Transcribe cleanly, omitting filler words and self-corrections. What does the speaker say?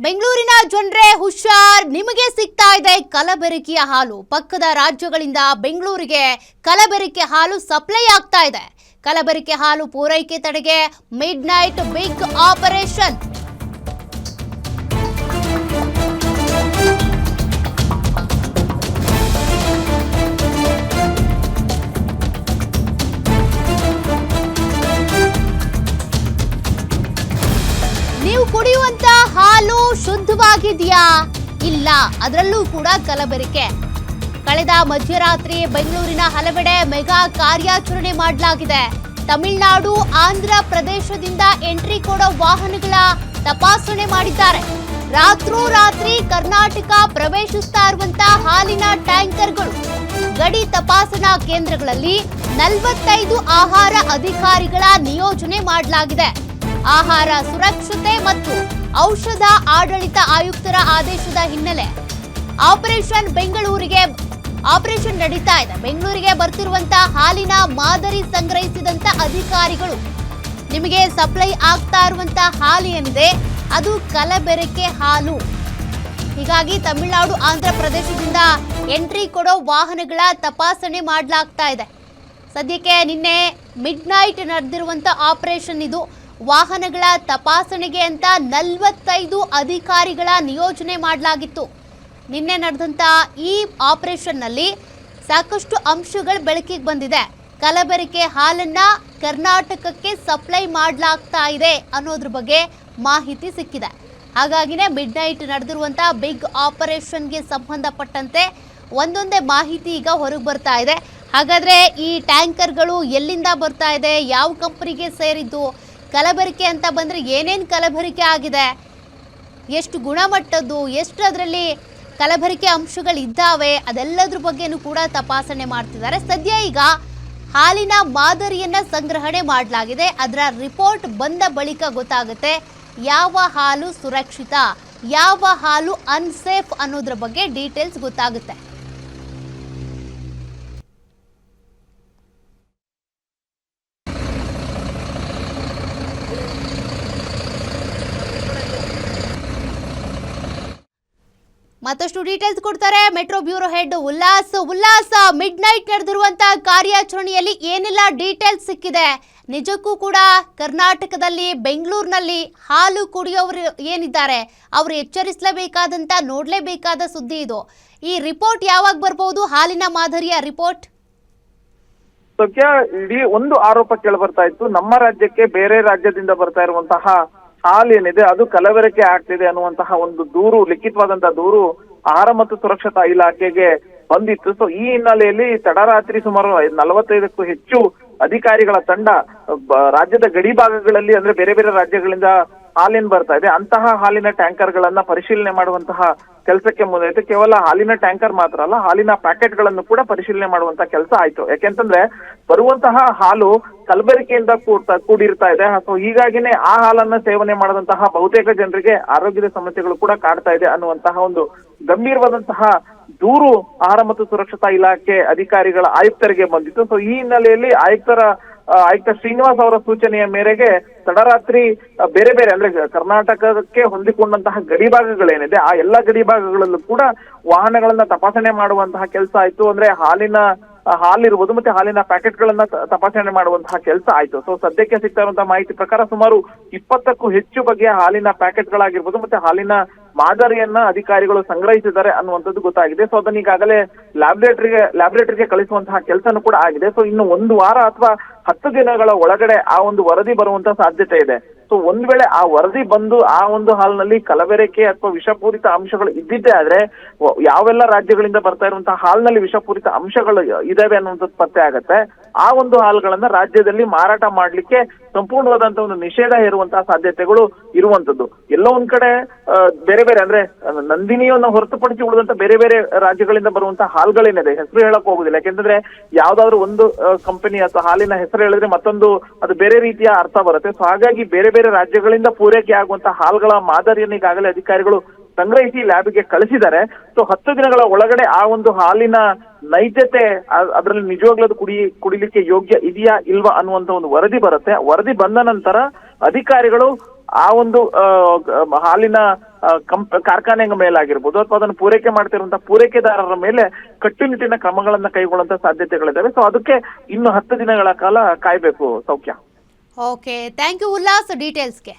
ಬೆಂಗಳೂರಿನ ಜನರೇ ಹುಷಾರ್, ನಿಮಗೆ ಸಿಗ್ತಾ ಇದೆ ಕಲಬೆರಕೆಯ ಹಾಲು. ಪಕ್ಕದ ರಾಜ್ಯಗಳಿಂದ ಬೆಂಗಳೂರಿಗೆ ಕಲಬೆರಕೆ ಹಾಲು ಸಪ್ಲೈ ಆಗ್ತಾ ಇದೆ. ಕಲಬೆರಕೆ ಹಾಲು ಪೂರೈಕೆ ತಡೆಗೆ ಮಿಡ್ ನೈಟ್ ಬಿಗ್ ಆಪರೇಷನ್. ನೀವು ಕುಡಿಯುವಂತ ಹಾಲು ಶುದ್ಧವಾಗಿದೆಯಾ? ಇಲ್ಲ, ಅದರಲ್ಲೂ ಕೂಡ ಕಲಬೆರಕೆ. ಕಳೆದ ಮಧ್ಯರಾತ್ರಿ ಬೆಂಗಳೂರಿನ ಹಲವೆಡೆ ಮೆಗಾ ಕಾರ್ಯಾಚರಣೆ ಮಾಡಲಾಗಿದೆ. ತಮಿಳುನಾಡು, ಆಂಧ್ರ ಪ್ರದೇಶದಿಂದ ಎಂಟ್ರಿ ಕೊಡೋ ವಾಹನಗಳ ತಪಾಸಣೆ ಮಾಡಿದ್ದಾರೆ. ರಾತ್ರೋರಾತ್ರಿ ಕರ್ನಾಟಕ ಪ್ರವೇಶಿಸ್ತಾ ಇರುವಂತಹ ಹಾಲಿನ ಟ್ಯಾಂಕರ್ಗಳು ಗಡಿ ತಪಾಸಣಾ ಕೇಂದ್ರಗಳಲ್ಲಿ 45 ಆಹಾರ ಅಧಿಕಾರಿಗಳ ನಿಯೋಜನೆ ಮಾಡಲಾಗಿದೆ. ಆಹಾರ ಸುರಕ್ಷತೆ ಮತ್ತು ಔಷಧ ಆಡಳಿತ ಆಯುಕ್ತರ ಆದೇಶದ ಹಿನ್ನೆಲೆ ಆಪರೇಷನ್ ನಡೀತಾ ಇದೆ. ಬೆಂಗಳೂರಿಗೆ ಬರ್ತಿರುವಂತಹ ಹಾಲಿನ ಮಾದರಿ ಸಂಗ್ರಹಿಸಿದಂತ ಅಧಿಕಾರಿಗಳು ನಿಮಗೆ ಸಪ್ಲೈ ಆಗ್ತಾ ಇರುವಂತಹ ಹಾಲು ಏನಿದೆ ಅದು ಕಲಬೆರಕೆ ಹಾಲು. ಹೀಗಾಗಿ ತಮಿಳುನಾಡು, ಆಂಧ್ರ ಪ್ರದೇಶದಿಂದ ಎಂಟ್ರಿ ಕೊಡೋ ವಾಹನಗಳ ತಪಾಸಣೆ ಮಾಡಲಾಗ್ತಾ ಇದೆ. ಸದ್ಯಕ್ಕೆ ನಿನ್ನೆ ಮಿಡ್ ನೈಟ್ ನಡೆದಿರುವಂತ ಆಪರೇಷನ್ ಇದು. ವಾಹನಗಳ ತಪಾಸಣೆಗೆ ಅಂತ 45 ಅಧಿಕಾರಿಗಳ ನಿಯೋಜನೆ ಮಾಡಲಾಗಿತ್ತು. ನಿನ್ನೆ ನಡೆದಂತ ಈ ಆಪರೇಷನ್ನಲ್ಲಿ ಸಾಕಷ್ಟು ಅಂಶಗಳು ಬೆಳಕಿಗೆ ಬಂದಿದೆ. ಕಲಬೆರಕೆ ಹಾಲನ್ನ ಕರ್ನಾಟಕಕ್ಕೆ ಸಪ್ಲೈ ಮಾಡಲಾಗ್ತಾ ಇದೆ ಅನ್ನೋದ್ರ ಬಗ್ಗೆ ಮಾಹಿತಿ ಸಿಕ್ಕಿದೆ. ಹಾಗಾಗಿನೇ ಮಿಡ್ ನೈಟ್ ನಡೆದಿರುವಂತ ಬಿಗ್ ಆಪರೇಷನ್ಗೆ ಸಂಬಂಧಪಟ್ಟಂತೆ ಒಂದೊಂದೇ ಮಾಹಿತಿ ಈಗ ಹೊರಗೆ ಬರ್ತಾ ಇದೆ. ಹಾಗಾದ್ರೆ ಈ ಟ್ಯಾಂಕರ್ಗಳು ಎಲ್ಲಿಂದ ಬರ್ತಾ ಇದೆ, ಯಾವ ಕಂಪನಿಗೆ ಸೇರಿದ್ದು, ಕಲಬೆರಕೆ ಅಂತ ಬಂದರೆ ಏನೇನು ಕಲಬೆರಕೆ ಆಗಿದೆ, ಎಷ್ಟು ಗುಣಮಟ್ಟದ್ದು, ಎಷ್ಟು ಅದರಲ್ಲಿ ಕಲಬೆರಕೆ ಅಂಶಗಳಿದ್ದಾವೆ, ಅದೆಲ್ಲದ್ರ ಬಗ್ಗೆನೂ ಕೂಡ ತಪಾಸಣೆ ಮಾಡ್ತಿದ್ದಾರೆ. ಸದ್ಯ ಈಗ ಹಾಲಿನ ಮಾದರಿಯನ್ನು ಸಂಗ್ರಹಣೆ ಮಾಡಲಾಗಿದೆ. ಅದರ ರಿಪೋರ್ಟ್ ಬಂದ ಬಳಿಕ ಗೊತ್ತಾಗುತ್ತೆ ಯಾವ ಹಾಲು ಸುರಕ್ಷಿತ, ಯಾವ ಹಾಲು ಅನ್ಸೇಫ್ ಅನ್ನೋದ್ರ ಬಗ್ಗೆ ಡೀಟೇಲ್ಸ್ ಗೊತ್ತಾಗುತ್ತೆ. ಮತ್ತಷ್ಟು ಡೀಟೇಲ್ಸ್ ಕೊಡ್ತಾರೆ metro bureau head Ullas. Midnight ನಡೆದಿರುವಂತಹ ಕಾರ್ಯಾಚರಣೆಯಲ್ಲಿ ಏನೆಲ್ಲ ಡೀಟೇಲ್ಸ್ ಸಿಕ್ಕಿದೆ? ನಿಜಕ್ಕೂ ಕೂಡ ಕರ್ನಾಟಕದಲ್ಲಿ, ಬೆಂಗಳೂರಿನಲ್ಲಿ ಹಾಲು ಕುಡಿಯೋರು ಏನಿದ್ದಾರೆ ಅವರು ಎಚ್ಚರಿಸಲೇಬೇಕಾದಂತ, ನೋಡಲೇಬೇಕಾದ ಸುದ್ದಿ ಇದು. ಈ ರಿಪೋರ್ಟ್ ಯಾವಾಗ ಬರ್ಬೋದು, ಹಾಲಿನ ಮಾದರಿಯ ರಿಪೋರ್ಟ್? ಸದ್ಯ ಇಡೀ ಒಂದು ಆರೋಪ ಕೇಳಿಬರ್ತಾ ಇತ್ತು. ನಮ್ಮ ರಾಜ್ಯಕ್ಕೆ ಬೇರೆ ರಾಜ್ಯದಿಂದ ಬರ್ತಾ ಇರುವಂತಹ ಹಾಲು ಏನಿದೆ ಅದು ಕಲಬೆರಕೆ ಆಗ್ತಿದೆ ಅನ್ನುವಂತಹ ಒಂದು ದೂರು, ಲಿಖಿತವಾದಂತಹ ದೂರು ಆಹಾರ ಮತ್ತು ಸುರಕ್ಷತಾ ಇಲಾಖೆಗೆ ಬಂದಿತ್ತು. ಸೊ ಈ ಹಿನ್ನೆಲೆಯಲ್ಲಿ ತಡರಾತ್ರಿ ಸುಮಾರು 45ಕ್ಕೂ ಹೆಚ್ಚು ಅಧಿಕಾರಿಗಳ ತಂಡ ರಾಜ್ಯದ ಗಡಿ ಭಾಗಗಳಲ್ಲಿ, ಅಂದ್ರೆ ಬೇರೆ ಬೇರೆ ರಾಜ್ಯಗಳಿಂದ ಹಾಲೇನ್ ಬರ್ತಾ ಇದೆ ಅಂತಹ ಹಾಲಿನ ಟ್ಯಾಂಕರ್ ಗಳನ್ನ ಪರಿಶೀಲನೆ ಮಾಡುವಂತಹ ಕೆಲಸಕ್ಕೆ ಮುಂದಾಯ್ತು. ಕೇವಲ ಹಾಲಿನ ಟ್ಯಾಂಕರ್ ಮಾತ್ರ ಅಲ್ಲ, ಹಾಲಿನ ಪ್ಯಾಕೆಟ್ ಗಳನ್ನು ಕೂಡ ಪರಿಶೀಲನೆ ಮಾಡುವಂತಹ ಕೆಲಸ ಆಯ್ತು. ಯಾಕೆಂತಂದ್ರೆ ಬರುವಂತಹ ಹಾಲು ಕಲಬೆರಕೆಯಿಂದ ಕೂಡಿರ್ತಾ ಇದೆ. ಸೊ ಹೀಗಾಗಿನೇ ಆ ಹಾಲನ್ನ ಸೇವನೆ ಮಾಡದಂತಹ ಬಹುತೇಕ ಜನರಿಗೆ ಆರೋಗ್ಯದ ಸಮಸ್ಯೆಗಳು ಕೂಡ ಕಾಡ್ತಾ ಇದೆ ಅನ್ನುವಂತಹ ಒಂದು ಗಂಭೀರವಾದಂತಹ ದೂರು ಆಹಾರ ಮತ್ತು ಸುರಕ್ಷತಾ ಇಲಾಖೆ ಅಧಿಕಾರಿಗಳ ಆಯುಕ್ತರಿಗೆ ಬಂದಿತ್ತು. ಸೊ ಈ ಹಿನ್ನೆಲೆಯಲ್ಲಿ ಆಯುಕ್ತ ಶ್ರೀನಿವಾಸ್ ಅವರ ಸೂಚನೆಯ ಮೇರೆಗೆ ತಡರಾತ್ರಿ ಬೇರೆ ಬೇರೆ, ಅಂದ್ರೆ ಕರ್ನಾಟಕಕ್ಕೆ ಹೊಂದಿಕೊಂಡಂತಹ ಗಡಿ ಭಾಗಗಳೇನಿದೆ ಆ ಎಲ್ಲಾ ಗಡಿ ಭಾಗಗಳಲ್ಲೂ ಕೂಡ ವಾಹನಗಳನ್ನ ತಪಾಸಣೆ ಮಾಡುವಂತಹ ಕೆಲಸ ಆಯ್ತು. ಅಂದ್ರೆ ಹಾಲಿರ್ಬೋದು ಮತ್ತೆ ಹಾಲಿನ ಪ್ಯಾಕೆಟ್ ಗಳನ್ನ ತಪಾಸಣೆ ಮಾಡುವಂತಹ ಕೆಲಸ ಆಯ್ತು. ಸೊ ಸದ್ಯಕ್ಕೆ ಸಿಗ್ತಾ ಇರುವಂತಹ ಮಾಹಿತಿ ಪ್ರಕಾರ ಸುಮಾರು 20ಕ್ಕೂ ಹೆಚ್ಚು ಬಗೆಯ ಹಾಲಿನ ಪ್ಯಾಕೆಟ್ ಗಳಾಗಿರ್ಬೋದು ಮತ್ತೆ ಹಾಲಿನ ಮಾದರಿಯನ್ನ ಅಧಿಕಾರಿಗಳು ಸಂಗ್ರಹಿಸಿದ್ದಾರೆ ಅನ್ನುವಂಥದ್ದು ಗೊತ್ತಾಗಿದೆ. ಸೊ ಅದನ್ನ ಈಗಾಗಲೇ ಲ್ಯಾಬ್ರೇಟರಿಗೆ ಕಳಿಸುವಂತಹ ಕೆಲಸನೂ ಕೂಡ ಆಗಿದೆ. ಸೊ ಇನ್ನು 1 ವಾರ ಅಥವಾ 10 ದಿನಗಳ ಒಳಗಡೆ ಆ ಒಂದು ವರದಿ ಬರುವಂತಹ ಸಾಧ್ಯತೆ ಇದೆ. ಸೊ ಒಂದ್ ವೇಳೆ ಆ ವರದಿ ಬಂದು ಆ ಒಂದು ಹಾಲಿನಲ್ಲಿ ಕಲಬೆರಕೆ ಅಥವಾ ವಿಷಪೂರಿತ ಅಂಶಗಳು ಇದ್ದಿದ್ದೇ ಆದ್ರೆ ಯಾವೆಲ್ಲ ರಾಜ್ಯಗಳಿಂದ ಬರ್ತಾ ಇರುವಂತಹ ಹಾಲಿನಲ್ಲಿ ವಿಷಪೂರಿತ ಅಂಶಗಳು ಇದಾವೆ ಅನ್ನುವಂಥದ್ದು ಪತ್ತೆ ಆಗತ್ತೆ. ಆ ಒಂದು ಹಾಲುಗಳನ್ನ ರಾಜ್ಯದಲ್ಲಿ ಮಾರಾಟ ಮಾಡ್ಲಿಕ್ಕೆ ಸಂಪೂರ್ಣವಾದಂತ ಒಂದು ನಿಷೇಧ ಹೇರುವಂತಹ ಸಾಧ್ಯತೆಗಳು ಇರುವಂತದ್ದು. ಎಲ್ಲೋ ಒಂದ್ ಕಡೆ ಬೇರೆ ಬೇರೆ, ಅಂದ್ರೆ ನಂದಿನಿಯನ್ನ ಹೊರತುಪಡಿಸಿ ಉಳಿದಂತ ಬೇರೆ ಬೇರೆ ರಾಜ್ಯಗಳಿಂದ ಬರುವಂತಹ ಹಾಲುಗಳೇನಿದೆ ಹೆಸರು ಹೇಳಕ್ ಹೋಗುದಿಲ್ಲ. ಯಾಕೆಂದ್ರೆ ಯಾವ್ದಾದ್ರು ಒಂದು ಕಂಪನಿ ಅಥವಾ ಹಾಲಿನ ಹೆಸರು ಹೇಳಿದ್ರೆ ಮತ್ತೊಂದು ಅದು ಬೇರೆ ರೀತಿಯ ಅರ್ಥ ಬರುತ್ತೆ. ಸೊ ಹಾಗಾಗಿ ಬೇರೆ ಬೇರೆ ರಾಜ್ಯಗಳಿಂದ ಪೂರೈಕೆ ಆಗುವಂತಹ ಹಾಲುಗಳ ಮಾದರಿಯನ್ನು ಈಗಾಗಲೇ ಅಧಿಕಾರಿಗಳು ಸಂಗ್ರಹಿಸಿ ಲ್ಯಾಬ್ಗೆ ಕಳಿಸಿದ್ದಾರೆ. ಸೊ 10 ದಿನಗಳ ಒಳಗಡೆ ಆ ಒಂದು ಹಾಲಿನ ನೈಜತೆ, ಅದರಲ್ಲಿ ನಿಜವಾಗ್ಲೂ ಅದು ಕುಡಿಲಿಕ್ಕೆ ಯೋಗ್ಯ ಇದೆಯಾ ಇಲ್ವಾ ಅನ್ನುವಂತ ಒಂದು ವರದಿ ಬರುತ್ತೆ. ವರದಿ ಬಂದ ನಂತರ ಅಧಿಕಾರಿಗಳು ಆ ಒಂದು ಹಾಲಿನ ಕಾರ್ಖಾನೆ ಮೇಲಾಗಿರ್ಬೋದು ಅಥವಾ ಅದನ್ನು ಪೂರೈಕೆ ಮಾಡ್ತಿರುವಂತಹ ಪೂರೈಕೆದಾರರ ಮೇಲೆ ಕಟ್ಟುನಿಟ್ಟಿನ ಕ್ರಮಗಳನ್ನ ಕೈಗೊಳ್ಳುವಂತ ಸಾಧ್ಯತೆಗಳಿದ್ದಾವೆ. ಸೊ ಅದಕ್ಕೆ ಇನ್ನು 10 ದಿನಗಳ ಕಾಲ ಕಾಯ್ಬೇಕು ಸೌಖ್ಯ. Okay, thank you Ullas ಡೀಟೇಲ್ಸ್ಗೆ.